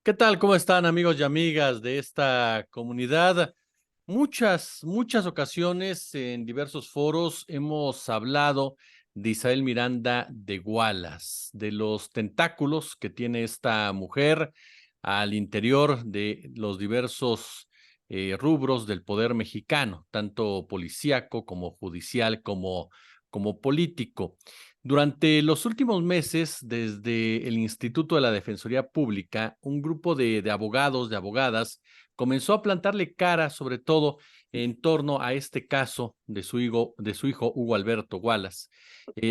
¿Qué tal? ¿Cómo están, amigos y amigas de esta comunidad? Muchas ocasiones en diversos foros hemos hablado de Isabel Miranda de Wallace, de los tentáculos que tiene esta mujer al interior de los diversos rubros del poder mexicano, tanto policíaco como judicial, como político. Durante los últimos meses, desde el Instituto de la Defensoría Pública, un grupo de abogados, de abogadas, comenzó a plantarle cara, sobre todo en torno a este caso de su hijo Hugo Alberto Wallace,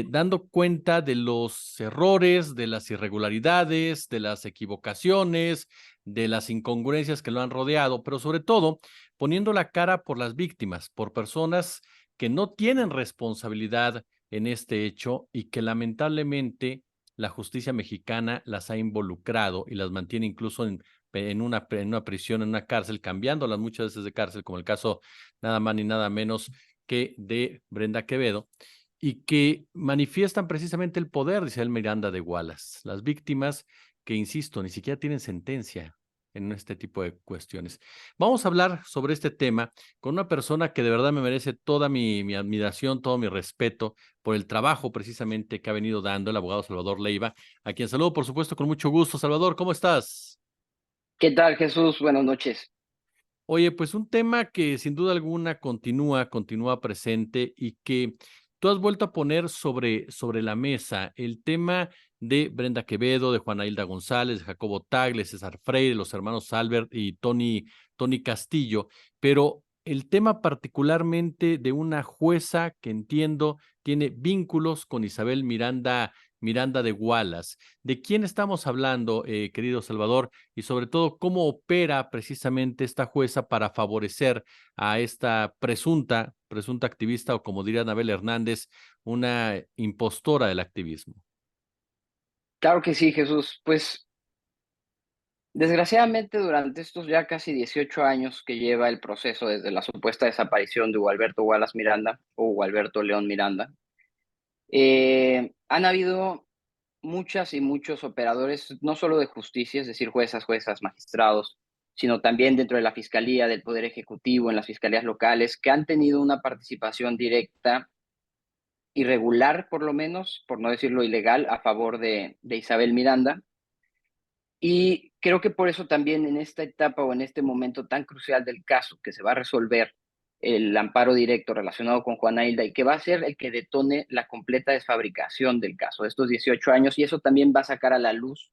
dando cuenta de los errores, de las irregularidades, de las equivocaciones, de las incongruencias que lo han rodeado, pero sobre todo poniendo la cara por las víctimas, por personas que no tienen responsabilidad en este hecho y que lamentablemente la justicia mexicana las ha involucrado y las mantiene incluso en una prisión, en una cárcel, cambiándolas muchas veces de cárcel, como el caso nada más ni nada menos que de Brenda Quevedo, y que manifiestan precisamente el poder de Isabel Miranda de Wallace. Las víctimas que, insisto, ni siquiera tienen sentencia en este tipo de cuestiones. Vamos a hablar sobre este tema con una persona que de verdad me merece toda mi admiración, todo mi respeto por el trabajo precisamente que ha venido dando el abogado Salvador Leiva, a quien saludo, por supuesto, con mucho gusto. Salvador, ¿cómo estás? ¿Qué tal, Jesús? Buenas noches. Oye, pues un tema que sin duda alguna continúa presente y que tú has vuelto a poner sobre la mesa, el tema de Brenda Quevedo, de Juana Hilda González, de Jacobo Tagle, César Freire, los hermanos Albert y Tony Castillo, pero el tema particularmente de una jueza que entiendo tiene vínculos con Isabel Miranda de Wallace. ¿De quién estamos hablando, querido Salvador? Y sobre todo, cómo opera precisamente esta jueza para favorecer a esta presunta activista, o como diría Anabel Hernández, una impostora del activismo. Claro que sí, Jesús. Pues desgraciadamente durante estos ya casi 18 años que lleva el proceso desde la supuesta desaparición de Hugo Alberto Wallace Miranda o Hugo Alberto León Miranda, han habido muchas y muchos operadores, no solo de justicia, es decir, juezas, magistrados, sino también dentro de la Fiscalía, del Poder Ejecutivo, en las fiscalías locales, que han tenido una participación directa, irregular por lo menos, por no decirlo ilegal, a favor de Isabel Miranda. Y creo que por eso también en esta etapa o en este momento tan crucial del caso que se va a resolver el amparo directo relacionado con Juana Hilda y que va a ser el que detone la completa desfabricación del caso de estos 18 años, y eso también va a sacar a la luz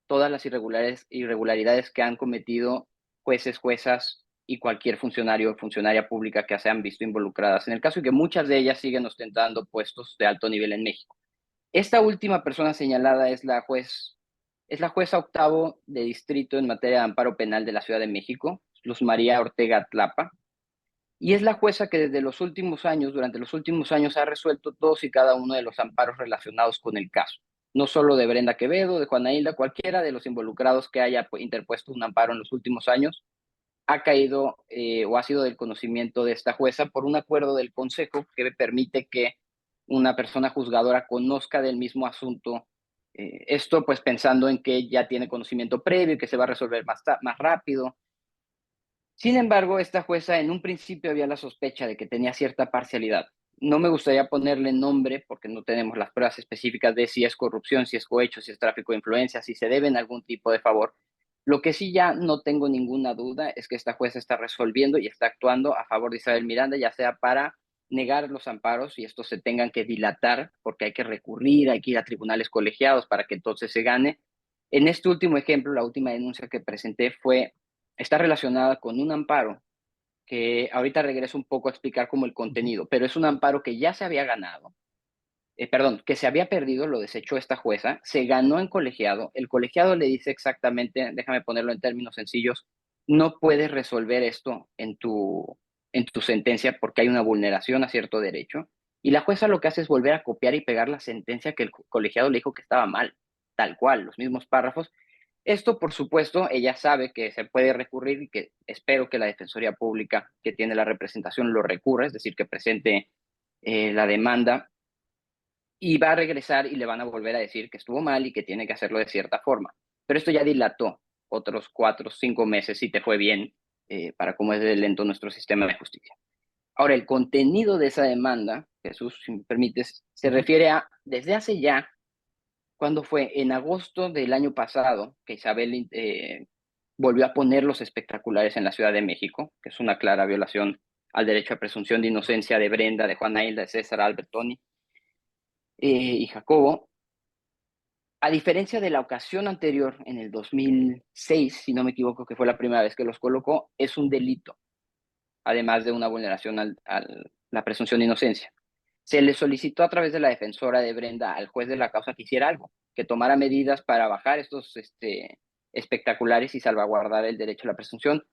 todas las irregularidades que han cometido jueces, juezas y cualquier funcionario o funcionaria pública que se han visto involucradas, en el caso de que muchas de ellas siguen ostentando puestos de alto nivel en México. Esta última persona señalada es la jueza octavo de distrito en materia de amparo penal de la Ciudad de México, Luz María Ortega Tlapa, y es la jueza que desde los últimos años, durante los últimos años, ha resuelto todos y cada uno de los amparos relacionados con el caso. No solo de Brenda Quevedo, de Juana Hilda, cualquiera de los involucrados que haya interpuesto un amparo en los últimos años, ha caído o ha sido del conocimiento de esta jueza por un acuerdo del Consejo que permite que una persona juzgadora conozca del mismo asunto. Esto pues pensando en que ya tiene conocimiento previo y que se va a resolver más rápido. Sin embargo, esta jueza en un principio había la sospecha de que tenía cierta parcialidad. No me gustaría ponerle nombre porque no tenemos las pruebas específicas de si es corrupción, si es cohecho, si es tráfico de influencia, si se deben algún tipo de favor. Lo que sí ya no tengo ninguna duda es que esta jueza está resolviendo y está actuando a favor de Isabel Miranda, ya sea para negar los amparos y estos se tengan que dilatar porque hay que recurrir, hay que ir a tribunales colegiados para que entonces se gane. En este último ejemplo, la última denuncia que presenté está relacionada con un amparo que ahorita regreso un poco a explicar como el Ujú. contenido, pero es un amparo que ya se había ganado, perdón, que se había perdido, lo desechó esta jueza, se ganó en colegiado, el colegiado le dice exactamente, déjame ponerlo en términos sencillos, no puedes resolver esto en tu sentencia porque hay una vulneración a cierto derecho, y la jueza lo que hace es volver a copiar y pegar la sentencia que el colegiado le dijo que estaba mal, tal cual, los mismos párrafos. Esto, por supuesto, ella sabe que se puede recurrir y que espero que la Defensoría Pública que tiene la representación lo recurra, es decir, que presente la demanda y va a regresar y le van a volver a decir que estuvo mal y que tiene que hacerlo de cierta forma. Pero esto ya dilató. otros 4 o 5 meses si te fue bien, para cómo es de lento nuestro sistema de justicia. Ahora, el contenido de esa demanda, Jesús, si me permites, se Ujú. refiere a, desde hace ya, cuando fue en agosto del año pasado, que Isabel volvió a poner los espectaculares en la Ciudad de México, que es una clara violación al derecho a presunción de inocencia de Brenda, de Juana Hilda, de César, Albert, Tony y Jacobo. A diferencia de la ocasión anterior, en el 2006, si no me equivoco, que fue la primera vez que los colocó, es un delito, además de una vulneración a la presunción de inocencia. Se le solicitó a través de la defensora de Brenda al juez de la causa que hiciera algo, que tomara medidas para bajar estos espectaculares y salvaguardar el derecho a la presunción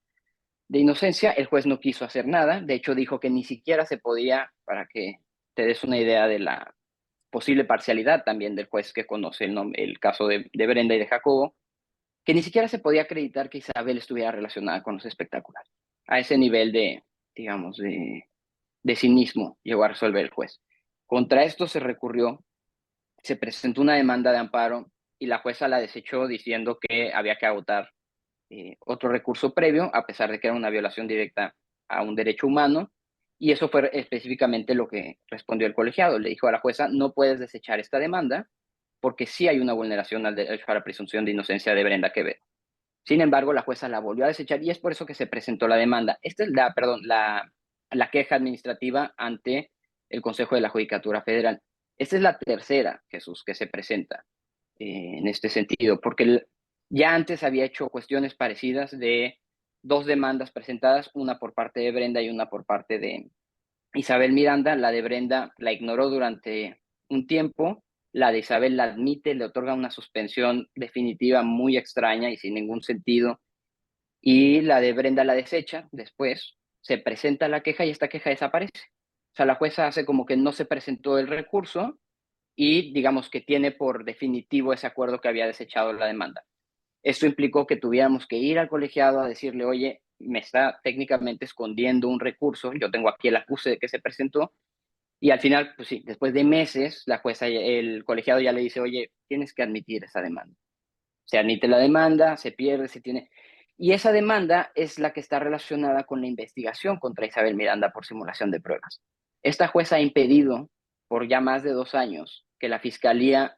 de inocencia. El juez no quiso hacer nada, de hecho dijo que ni siquiera se podía, para que te des una idea de la posible parcialidad también del juez que conoce el caso de Brenda y de Jacobo, que ni siquiera se podía acreditar que Isabel estuviera relacionada con los espectaculares. A ese nivel de, digamos, de cinismo llegó a resolver el juez. Contra esto se recurrió, se presentó una demanda de amparo y la jueza la desechó diciendo que había que agotar otro recurso previo, a pesar de que era una violación directa a un derecho humano. Y eso fue específicamente lo que respondió el colegiado. Le dijo a la jueza, no puedes desechar esta demanda porque sí hay una vulneración al derecho a la presunción de inocencia de Brenda Quevedo. Sin embargo, la jueza la volvió a desechar y es por eso que se presentó la demanda. Esta es la queja administrativa ante el Consejo de la Judicatura Federal. Esta es la tercera, Jesús, que se presenta en este sentido, porque ya antes había hecho cuestiones parecidas de 2 demandas presentadas, una por parte de Brenda y una por parte de Isabel Miranda. La de Brenda la ignoró durante un tiempo, la de Isabel la admite, le otorga una suspensión definitiva muy extraña y sin ningún sentido, y la de Brenda la desecha. Después se presenta la queja y esta queja desaparece. O sea, la jueza hace como que no se presentó el recurso y digamos que tiene por definitivo ese acuerdo que había desechado la demanda. Esto implicó que tuviéramos que ir al colegiado a decirle, oye, me está técnicamente escondiendo un recurso, yo tengo aquí el acuse de que se presentó, y al final, pues sí, después de meses, la jueza, el colegiado ya le dice, oye, tienes que admitir esa demanda. Se admite la demanda, se pierde, se tiene... Y esa demanda es la que está relacionada con la investigación contra Isabel Miranda por simulación de pruebas. Esta jueza ha impedido por ya más de 2 años que la fiscalía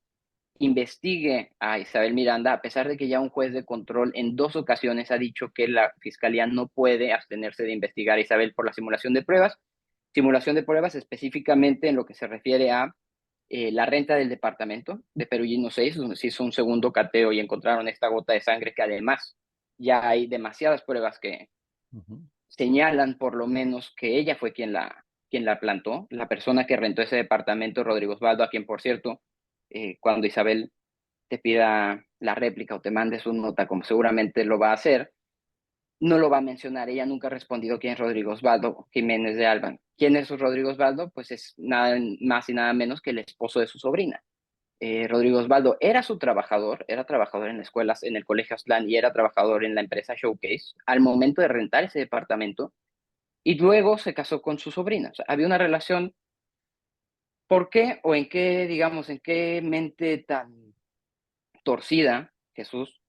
investigue a Isabel Miranda, a pesar de que ya un juez de control en 2 ocasiones ha dicho que la fiscalía no puede abstenerse de investigar a Isabel por la simulación de pruebas. Simulación de pruebas específicamente en lo que se refiere a la renta del departamento de Perugino 6, donde se hizo un segundo cateo y encontraron esta gota de sangre que además ya hay demasiadas pruebas que Ujú. señalan por lo menos que ella fue quien la plantó. La persona que rentó ese departamento, Rodrigo Osvaldo, a quien por cierto, cuando Isabel te pida la réplica o te mande su nota, como seguramente lo va a hacer, no lo va a mencionar. Ella nunca ha respondido quién es Rodrigo Osvaldo Jiménez de Alban. ¿Quién es Rodrigo Osvaldo? Pues es nada más y nada menos que el esposo de su sobrina. Rodrigo Osvaldo era su trabajador, era trabajador en escuelas, en el Colegio Aztlán y era trabajador en la empresa Showcase al momento de rentar ese departamento y luego se casó con su sobrina. O sea, había una relación. ¿Por qué o en qué, digamos, en qué mente tan torcida, Jesús,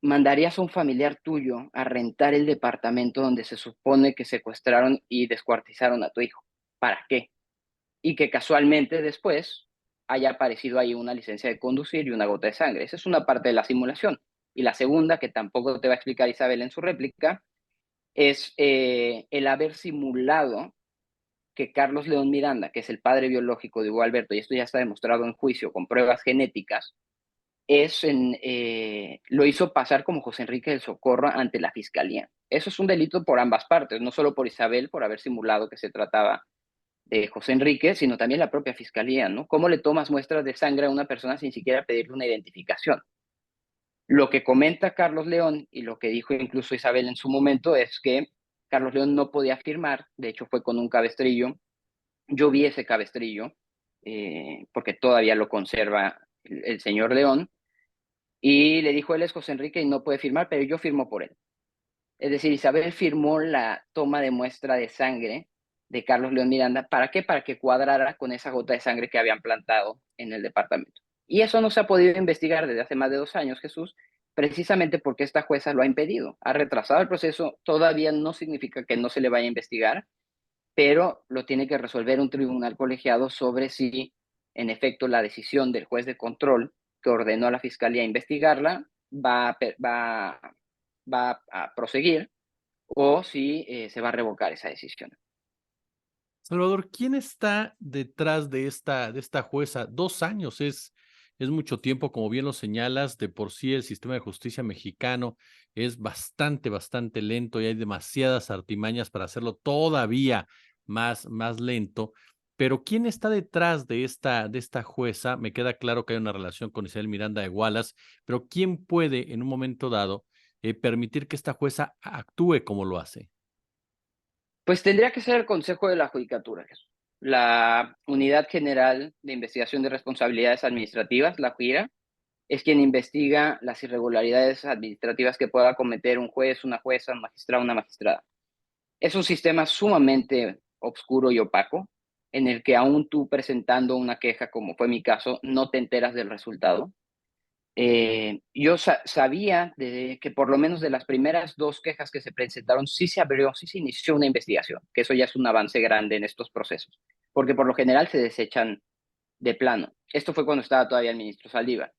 mandarías a un familiar tuyo a rentar el departamento donde se supone que secuestraron y descuartizaron a tu hijo? ¿Para qué? Y que casualmente después haya aparecido ahí una licencia de conducir y una gota de sangre. Esa es una parte de la simulación. Y la segunda, que tampoco te va a explicar Isabel en su réplica, es el haber simulado que Carlos León Miranda, que es el padre biológico de Hugo Alberto, y esto ya está demostrado en juicio con pruebas genéticas, lo hizo pasar como José Enrique del Socorro ante la fiscalía. Eso es un delito por ambas partes, no solo por Isabel, por haber simulado que se trataba de José Enrique, sino también la propia fiscalía, ¿no? ¿Cómo le tomas muestras de sangre a una persona sin siquiera pedirle una identificación? Lo que comenta Carlos León y lo que dijo incluso Isabel en su momento es que Carlos León no podía firmar, de hecho fue con un cabestrillo. Yo vi ese cabestrillo, porque todavía lo conserva el señor León, y le dijo, él es José Enrique y no puede firmar, pero yo firmo por él. Es decir, Isabel firmó la toma de muestra de sangre de Carlos León Miranda. ¿Para qué? Para que cuadrara con esa gota de sangre que habían plantado en el departamento. Y eso no se ha podido investigar desde hace más de 2 años, Jesús, precisamente porque esta jueza lo ha impedido, ha retrasado el proceso, todavía no significa que no se le vaya a investigar, pero lo tiene que resolver un tribunal colegiado sobre si, en efecto, la decisión del juez de control que ordenó a la fiscalía investigarla va a proseguir o si se va a revocar esa decisión. Salvador, ¿quién está detrás de esta jueza? 2 años es mucho tiempo, como bien lo señalas, de por sí el sistema de justicia mexicano es bastante, bastante lento y hay demasiadas artimañas para hacerlo todavía más lento. Pero ¿quién está detrás de esta jueza? Me queda claro que hay una relación con Isabel Miranda de Wallace, pero ¿quién puede en un momento dado permitir que esta jueza actúe como lo hace? Pues tendría que ser el Consejo de la Judicatura, Jesús. La Unidad General de Investigación de Responsabilidades Administrativas, la JIRA, es quien investiga las irregularidades administrativas que pueda cometer un juez, una jueza, un magistrado, una magistrada. Es un sistema sumamente oscuro y opaco, en el que aún tú presentando una queja, como fue mi caso, no te enteras del resultado. Yo sabía que por lo menos de las primeras 2 quejas que se presentaron, sí se abrió, sí se inició una investigación, que eso ya es un avance grande en estos procesos, porque por lo general se desechan de plano. Esto fue cuando estaba todavía el ministro Saldívar.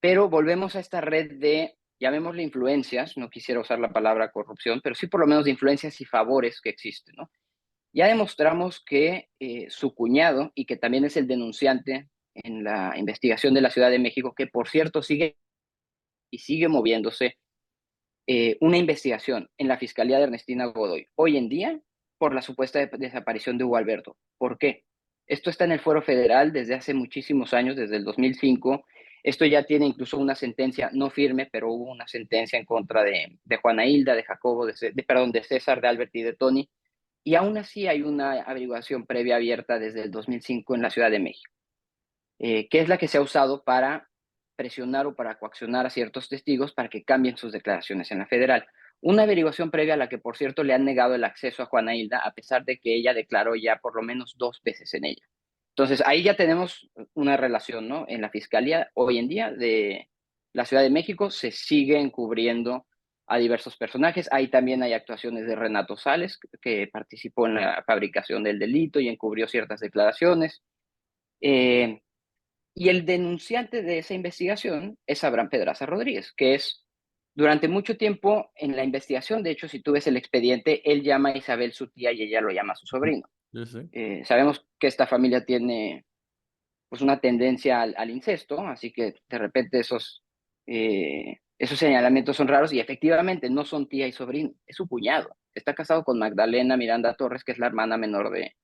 Pero volvemos a esta red de, llamémosle influencias, no quisiera usar la palabra corrupción, pero sí por lo menos de influencias y favores que existen, ¿no? Ya demostramos que su cuñado, y que también es el denunciante en la investigación de la Ciudad de México, que por cierto sigue moviéndose, una investigación en la Fiscalía de Ernestina Godoy, hoy en día, por la supuesta desaparición de Hugo Alberto. ¿Por qué? Esto está en el Fuero Federal desde hace muchísimos años, desde el 2005. Esto ya tiene incluso una sentencia, no firme, pero hubo una sentencia en contra de Juana Hilda, de Jacobo, perdón, de César, de Albert y de Tony. Y aún así hay una averiguación previa abierta desde el 2005 en la Ciudad de México, que es la que se ha usado para presionar o para coaccionar a ciertos testigos para que cambien sus declaraciones en la federal. Una averiguación previa a la que, por cierto, le han negado el acceso a Juana Hilda, a pesar de que ella declaró ya por lo menos 2 veces en ella. Entonces, ahí ya tenemos una relación, ¿no? En la Fiscalía, hoy en día, de la Ciudad de México, se sigue encubriendo a diversos personajes. Ahí también hay actuaciones de Renato Sales, que participó en la fabricación del delito y encubrió ciertas declaraciones. Eh, y el denunciante de esa investigación es Abraham Pedraza Rodríguez, que es durante mucho tiempo en la investigación, de hecho, si tú ves el expediente, él llama a Isabel su tía y ella lo llama su sobrino. Sí, sí. Sabemos que esta familia tiene pues una tendencia al incesto, así que de repente esos señalamientos son raros y efectivamente no son tía y sobrino, es su cuñado. Está casado con Magdalena Miranda Torres, que es la hermana menor de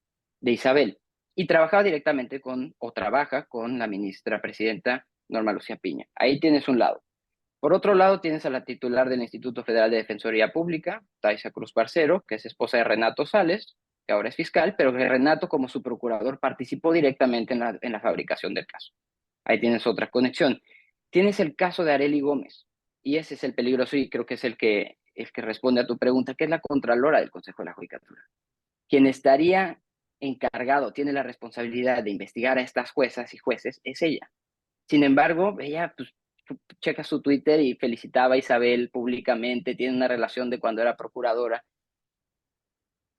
Isabel, y trabajaba directamente o trabaja con la ministra presidenta Norma Lucía Piña. Ahí tienes un lado. Por otro lado, tienes a la titular del Instituto Federal de Defensoría Pública, Taisa Cruz Barcero, que es esposa de Renato Sales, que ahora es fiscal, pero que Renato, como su procurador, participó directamente en la fabricación del caso. Ahí tienes otra conexión. Tienes el caso de Arely Gómez, y ese es el peligroso y creo que es el que responde a tu pregunta, que es la Contralora del Consejo de la Judicatura. Quien estaría encargado, tiene la responsabilidad de investigar a estas juezas y jueces, es ella. Sin embargo, ella pues, checa su Twitter y felicitaba a Isabel públicamente, tiene una relación de cuando era procuradora.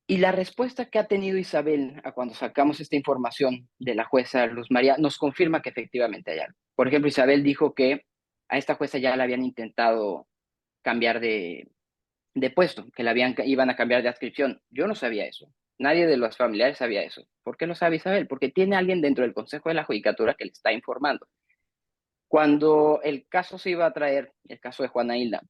Y la respuesta que ha tenido Isabel a cuando sacamos esta información de la jueza Luz María nos confirma que efectivamente hay algo. Por ejemplo, Isabel dijo que a esta jueza ya la habían intentado cambiar de puesto, que iban a cambiar de adscripción. Yo no sabía eso. Nadie de los familiares sabía eso. ¿Por qué lo sabe Isabel? Porque tiene alguien dentro del Consejo de la Judicatura que le está informando. Cuando el caso se iba a traer, el caso de Juana Hilda,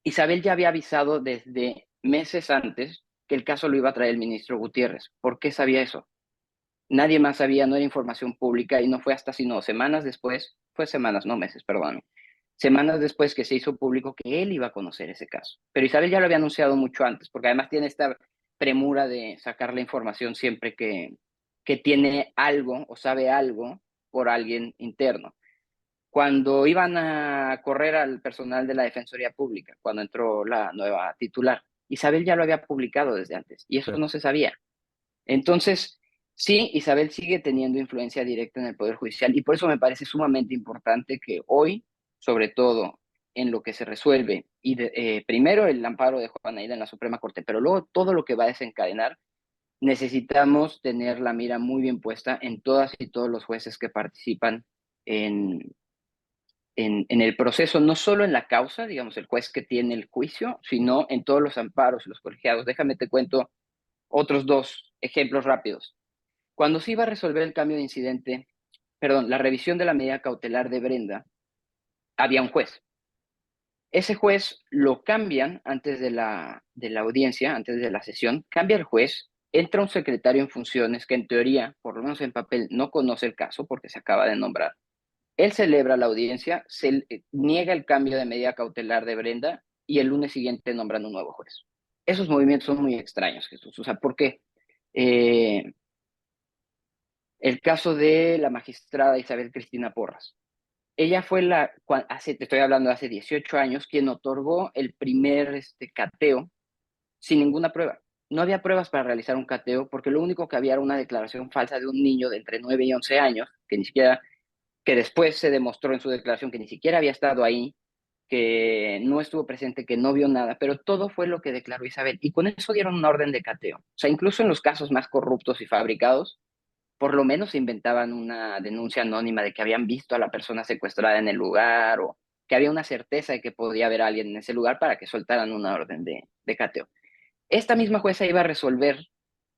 Isabel ya había avisado desde meses antes que el caso lo iba a traer el ministro Gutiérrez. ¿Por qué sabía eso? Nadie más sabía, no era información pública y no fue hasta sino semanas después, fue semanas, no meses, perdón, semanas después que se hizo público que él iba a conocer ese caso. Pero Isabel ya lo había anunciado mucho antes, porque además tiene esta premura de sacar la información siempre que tiene algo o sabe algo por alguien interno. Cuando iban a correr al personal de la Defensoría Pública, cuando entró la nueva titular, Isabel ya lo había publicado desde antes y eso Sí. no se sabía. Entonces, sí, Isabel sigue teniendo influencia directa en el Poder Judicial y por eso me parece sumamente importante que hoy, sobre todo en lo que se resuelve, y primero el amparo de Juan Aida en la Suprema Corte, pero luego todo lo que va a desencadenar, necesitamos tener la mira muy bien puesta en todas y todos los jueces que participan en, en el proceso, no solo en la causa, digamos, el juez que tiene el juicio, sino en todos los amparos y los colegiados. Déjame te cuento otros dos ejemplos rápidos. Cuando se iba a resolver el cambio de incidente, perdón, la revisión de la medida cautelar de Brenda, había un juez. Ese juez lo cambian antes de la audiencia, antes de la sesión, cambia el juez, entra un secretario en funciones que en teoría, por lo menos en papel, no conoce el caso porque se acaba de nombrar. Él celebra la audiencia, niega el cambio de medida cautelar de Brenda y el lunes siguiente nombran un nuevo juez. Esos movimientos son muy extraños, Jesús. O sea, ¿por qué? El caso de la magistrada Isabel Cristina Porras. Ella fue te estoy hablando de hace 18 años, quien otorgó el primer cateo sin ninguna prueba. No había pruebas para realizar un cateo porque lo único que había era una declaración falsa de un niño de entre 9 y 11 años, que después se demostró en su declaración que ni siquiera había estado ahí, que no estuvo presente, que no vio nada, pero todo fue lo que declaró Isabel. Y con eso dieron una orden de cateo. O sea, incluso en los casos más corruptos y fabricados, por lo menos se inventaban una denuncia anónima de que habían visto a la persona secuestrada en el lugar o que había una certeza de que podía haber alguien en ese lugar para que soltaran una orden de cateo. Esta misma jueza iba a resolver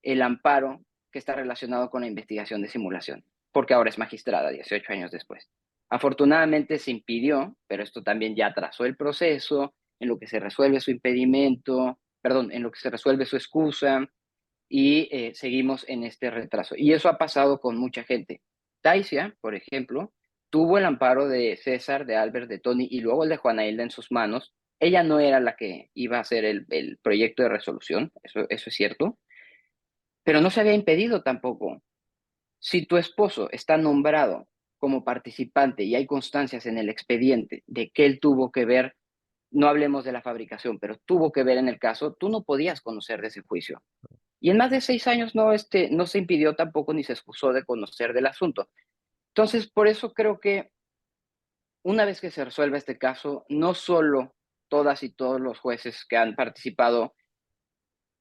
el amparo que está relacionado con la investigación de simulación, porque ahora es magistrada 18 años después. Afortunadamente se impidió, pero esto también ya atrasó el proceso, en lo que se resuelve su impedimento, perdón, en lo que se resuelve su excusa, y seguimos en este retraso. Y eso ha pasado con mucha gente. Taisia, por ejemplo, tuvo el amparo de César, de Albert, de Tony y luego el de Juana Hilda en sus manos. Ella no era la que iba a hacer el proyecto de resolución, eso es cierto, pero no se había impedido tampoco. Si tu esposo está nombrado como participante y hay constancias en el expediente de que él tuvo que ver, no hablemos de la fabricación, pero tuvo que ver en el caso, tú no podías conocer de ese juicio. Y en más de 6 años no se impidió tampoco ni se excusó de conocer del asunto. Entonces, por eso creo que una vez que se resuelva este caso, no solo todas y todos los jueces que han participado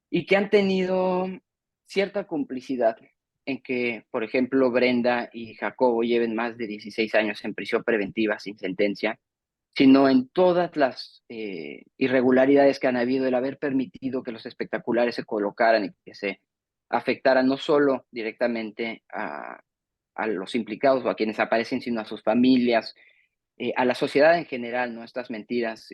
y que han tenido cierta complicidad en que, por ejemplo, Brenda y Jacobo lleven más de 16 años en prisión preventiva sin sentencia, sino en todas las irregularidades que han habido, el haber permitido que los espectaculares se colocaran y que se afectaran no solo directamente a los implicados o a quienes aparecen, sino a sus familias, a la sociedad en general, ¿no? Estas mentiras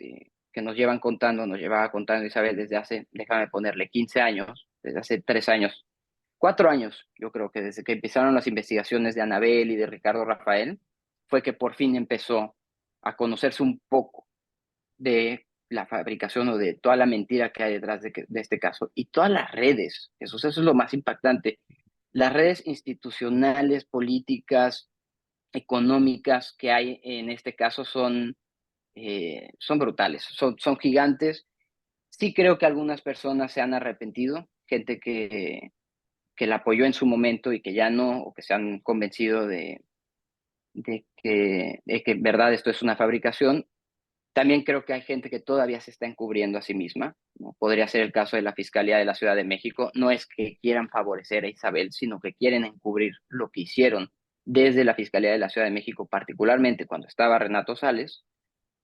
que nos llevaba contando Isabel desde hace, déjame ponerle, 15 años, desde hace 3 años, 4 años, yo creo que desde que empezaron las investigaciones de Anabel y de Ricardo Rafael, fue que por fin empezó a conocerse un poco de la fabricación o de toda la mentira que hay detrás de este caso. Y todas las redes, eso es lo más impactante, las redes institucionales, políticas, económicas que hay en este caso son brutales, son gigantes. Sí creo que algunas personas se han arrepentido, gente que la apoyó en su momento y que ya no, o que se han convencido de que en verdad esto es una fabricación. También creo que hay gente que todavía se está encubriendo a sí misma, ¿no? Podría ser el caso de la Fiscalía de la Ciudad de México. No es que quieran favorecer a Isabel, sino que quieren encubrir lo que hicieron desde la Fiscalía de la Ciudad de México, particularmente cuando estaba Renato Sales,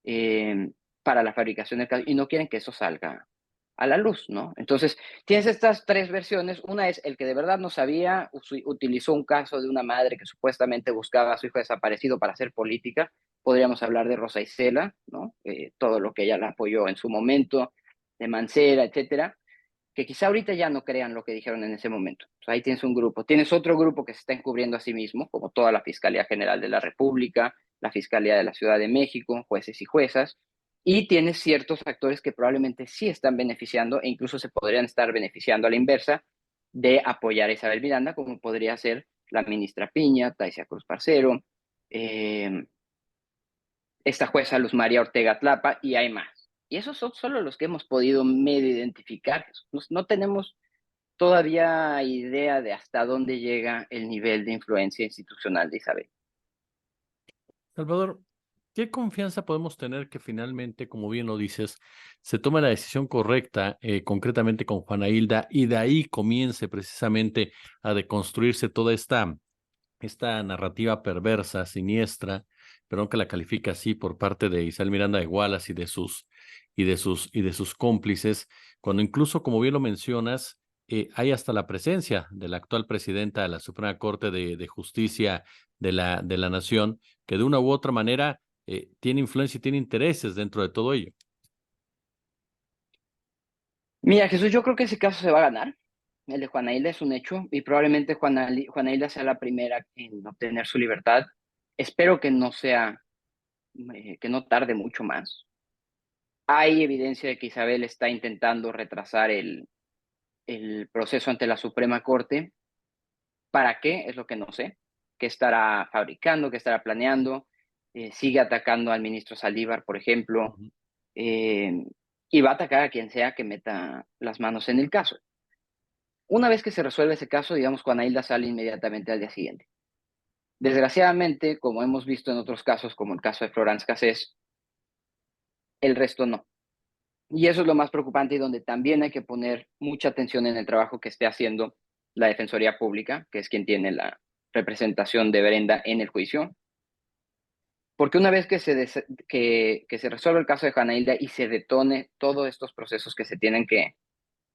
eh, para la fabricación del caso, y no quieren que eso salga a la luz, ¿no? Entonces, tienes estas tres versiones. Una es el que de verdad no sabía, utilizó un caso de una madre que supuestamente buscaba a su hijo desaparecido para hacer política. Podríamos hablar de Rosa Isela, ¿no? Todo lo que ella la apoyó en su momento, de Mancera, etcétera, que quizá ahorita ya no crean lo que dijeron en ese momento. O sea, ahí tienes un grupo. Tienes otro grupo que se está encubriendo a sí mismo, como toda la Fiscalía General de la República, la Fiscalía de la Ciudad de México, jueces y juezas, y tienes ciertos actores que probablemente sí están beneficiando e incluso se podrían estar beneficiando a la inversa de apoyar a Isabel Miranda, como podría ser la ministra Piña, Taisia Cruz Parcero, eh, esta jueza Luz María Ortega Tlapa, y hay más. Y esos son solo los que hemos podido medio identificar. No tenemos todavía idea de hasta dónde llega el nivel de influencia institucional de Isabel. Salvador, ¿Qué confianza podemos tener que finalmente, como bien lo dices, se tome la decisión correcta, concretamente con Juana Hilda, y de ahí comience precisamente a deconstruirse toda esta narrativa perversa, siniestra, perdón que la califique así, por parte de Isabel Miranda de Wallace y de sus cómplices, cuando incluso, como bien lo mencionas, hay hasta la presencia de la actual presidenta de la Suprema Corte de Justicia de la Nación, que de una u otra manera tiene influencia y tiene intereses dentro de todo ello. Mira, Jesús, yo creo que ese caso se va a ganar. El de Juana Hilda es un hecho y probablemente Juana Hilda sea la primera en obtener su libertad. Espero que no sea, que no tarde mucho más. Hay evidencia de que Isabel está intentando retrasar el proceso ante la Suprema Corte. ¿Para qué? Es lo que no sé. ¿Qué estará fabricando? ¿Qué estará planeando? Sigue atacando al ministro Saldívar, por ejemplo, Ujú. eh, y va a atacar a quien sea que meta las manos en el caso. Una vez que se resuelve ese caso, digamos, Juana Hilda sale inmediatamente al día siguiente. Desgraciadamente, como hemos visto en otros casos, como el caso de Florence Cassés, el resto no. Y eso es lo más preocupante y donde también hay que poner mucha atención en el trabajo que esté haciendo la Defensoría Pública, que es quien tiene la representación de Brenda en el juicio. Porque una vez que se resuelva el caso de Juana Hilda y se detone todos estos procesos que se tienen que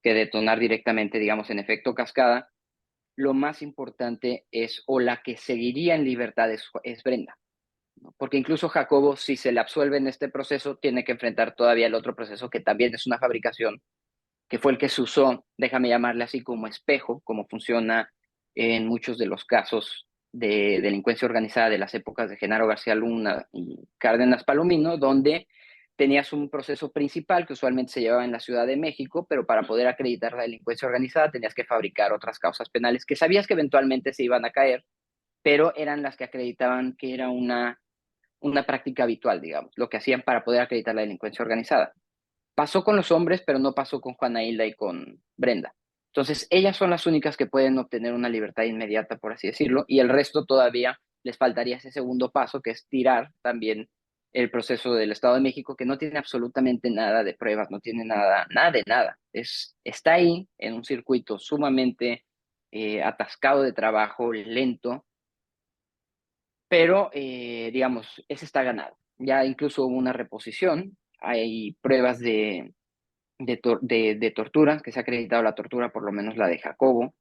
detonar directamente, digamos, en efecto cascada, lo más importante es, o la que seguiría en libertad es Brenda, ¿no? Porque incluso Jacobo, si se le absuelve en este proceso, tiene que enfrentar todavía el otro proceso que también es una fabricación, que fue el que se usó, déjame llamarle así, como espejo, como funciona en muchos de los casos de delincuencia organizada de las épocas de Genaro García Luna y Cárdenas Palomino, donde tenías un proceso principal que usualmente se llevaba en la Ciudad de México, pero para poder acreditar la delincuencia organizada tenías que fabricar otras causas penales que sabías que eventualmente se iban a caer, pero eran las que acreditaban que era una práctica habitual, digamos, lo que hacían para poder acreditar la delincuencia organizada. Pasó con los hombres, pero no pasó con Juana Hilda y con Brenda. Entonces, ellas son las únicas que pueden obtener una libertad inmediata, por así decirlo, y el resto todavía les faltaría ese segundo paso, que es tirar también el proceso del Estado de México, que no tiene absolutamente nada de pruebas, no tiene nada, nada de nada. Está ahí en un circuito sumamente atascado de trabajo, lento, pero digamos, ese está ganado. Ya incluso hubo una reposición, hay pruebas de tortura, que se ha acreditado la tortura, por lo menos la de Jacobo,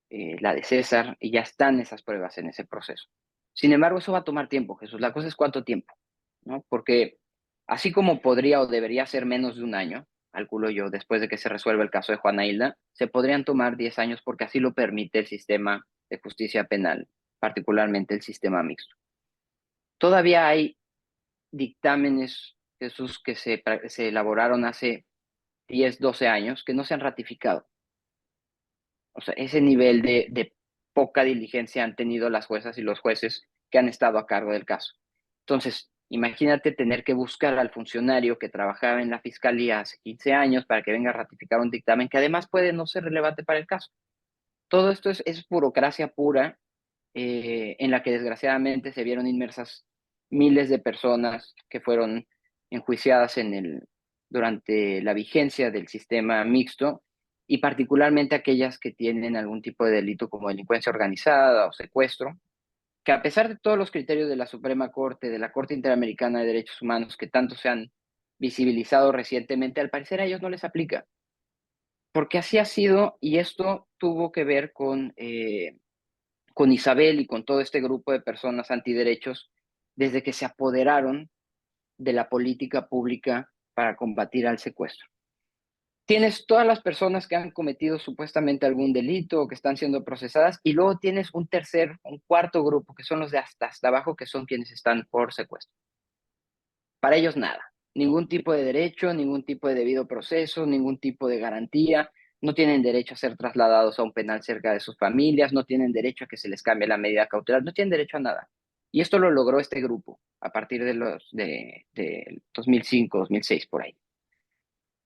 la de César, y ya están esas pruebas en ese proceso. Sin embargo, eso va a tomar tiempo, Jesús. La cosa es cuánto tiempo, ¿no? Porque así como podría o debería ser menos de un año, calculo yo, después de que se resuelva el caso de Juana Hilda, se podrían tomar 10 años porque así lo permite el sistema de justicia penal, particularmente el sistema mixto. Todavía hay dictámenes, Jesús, que se elaboraron hace 10, 12 años que no se han ratificado. O sea, ese nivel de poca diligencia han tenido las juezas y los jueces que han estado a cargo del caso. Entonces, imagínate tener que buscar al funcionario que trabajaba en la fiscalía hace 15 años para que venga a ratificar un dictamen que además puede no ser relevante para el caso. Todo esto es burocracia pura, en la que desgraciadamente se vieron inmersas miles de personas que fueron enjuiciadas durante la vigencia del sistema mixto y particularmente aquellas que tienen algún tipo de delito como delincuencia organizada o secuestro, que a pesar de todos los criterios de la Suprema Corte, de la Corte Interamericana de Derechos Humanos que tanto se han visibilizado recientemente, al parecer a ellos no les aplica, porque así ha sido y esto tuvo que ver con Isabel y con todo este grupo de personas antiderechos desde que se apoderaron de la política pública para combatir al secuestro. Tienes todas las personas que han cometido supuestamente algún delito o que están siendo procesadas y luego tienes un cuarto grupo que son los de hasta abajo que son quienes están por secuestro. Para ellos nada, ningún tipo de derecho, ningún tipo de debido proceso, ningún tipo de garantía, no tienen derecho a ser trasladados a un penal cerca de sus familias, no tienen derecho a que se les cambie la medida cautelar, no tienen derecho a nada. Y esto lo logró este grupo a partir de 2005, 2006, por ahí.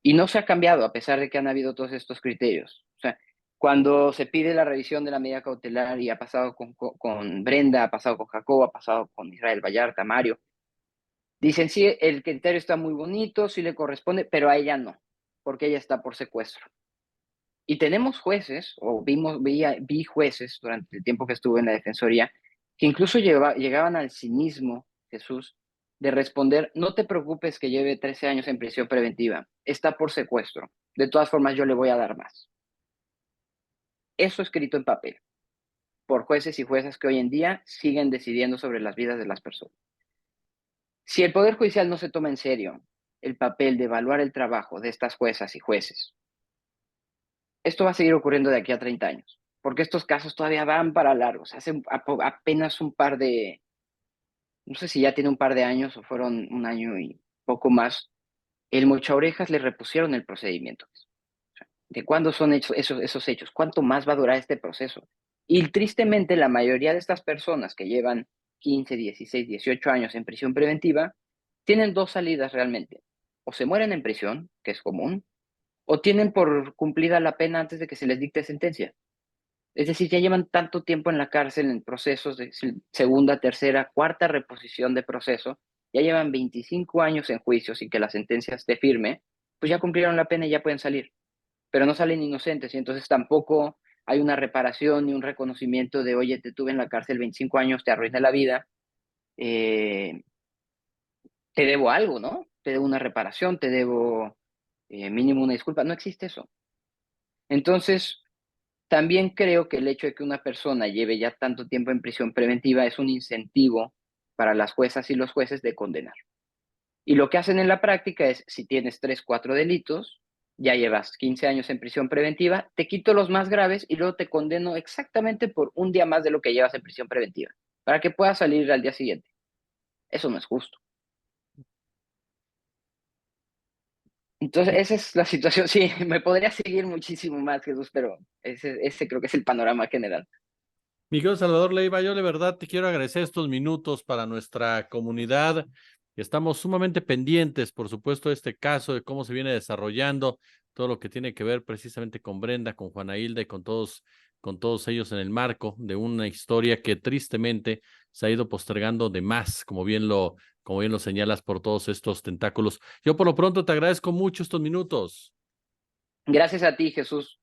Y no se ha cambiado a pesar de que han habido todos estos criterios. O sea, cuando se pide la revisión de la medida cautelar y ha pasado con Brenda, ha pasado con Jacob, ha pasado con Israel Vallarta, Mario, Dicen, sí, el criterio está muy bonito, sí le corresponde, pero a ella no, porque ella está por secuestro. Y tenemos jueces, o vi jueces durante el tiempo que estuve en la Defensoría, que incluso llegaban al cinismo, Jesús, de responder, no te preocupes que lleve 13 años en prisión preventiva, está por secuestro, de todas formas yo le voy a dar más. Eso escrito en papel, por jueces y juezas que hoy en día siguen decidiendo sobre las vidas de las personas. Si el Poder Judicial no se toma en serio el papel de evaluar el trabajo de estas juezas y jueces, esto va a seguir ocurriendo de aquí a 30 años, porque estos casos todavía van para largos. Hace apenas un par de, no sé si ya tiene un par de años o fueron un año y poco más, el Mocha Orejas le repusieron el procedimiento. ¿De cuándo son hechos esos hechos? ¿Cuánto más va a durar este proceso? Y tristemente la mayoría de estas personas que llevan 15, 16, 18 años en prisión preventiva tienen dos salidas realmente. O se mueren en prisión, que es común, o tienen por cumplida la pena antes de que se les dicte sentencia. Es decir, ya llevan tanto tiempo en la cárcel en procesos de segunda, tercera, cuarta reposición de proceso, ya llevan 25 años en juicio sin que la sentencia esté firme, pues ya cumplieron la pena y ya pueden salir, pero no salen inocentes y entonces tampoco hay una reparación ni un reconocimiento de, oye, te tuve en la cárcel 25 años, te arruiné la vida, eh, te debo algo, ¿no? Te debo una reparación, te debo mínimo una disculpa, no existe eso. Entonces, también creo que el hecho de que una persona lleve ya tanto tiempo en prisión preventiva es un incentivo para las juezas y los jueces de condenar. Y lo que hacen en la práctica es, si tienes 3, 4 delitos, ya llevas 15 años en prisión preventiva, te quito los más graves y luego te condeno exactamente por un día más de lo que llevas en prisión preventiva, para que puedas salir al día siguiente. Eso no es justo. Entonces, esa es la situación. Sí, me podría seguir muchísimo más, Jesús, pero ese creo que es el panorama general. Miguel Salvador Leiva, yo de verdad te quiero agradecer estos minutos para nuestra comunidad. Estamos sumamente pendientes, por supuesto, de este caso, de cómo se viene desarrollando, todo lo que tiene que ver precisamente con Brenda, con Juana Hilda y con todos ellos en el marco de una historia que tristemente se ha ido postergando de más, como bien lo señalas por todos estos tentáculos. Yo por lo pronto te agradezco mucho estos minutos. Gracias a ti, Jesús.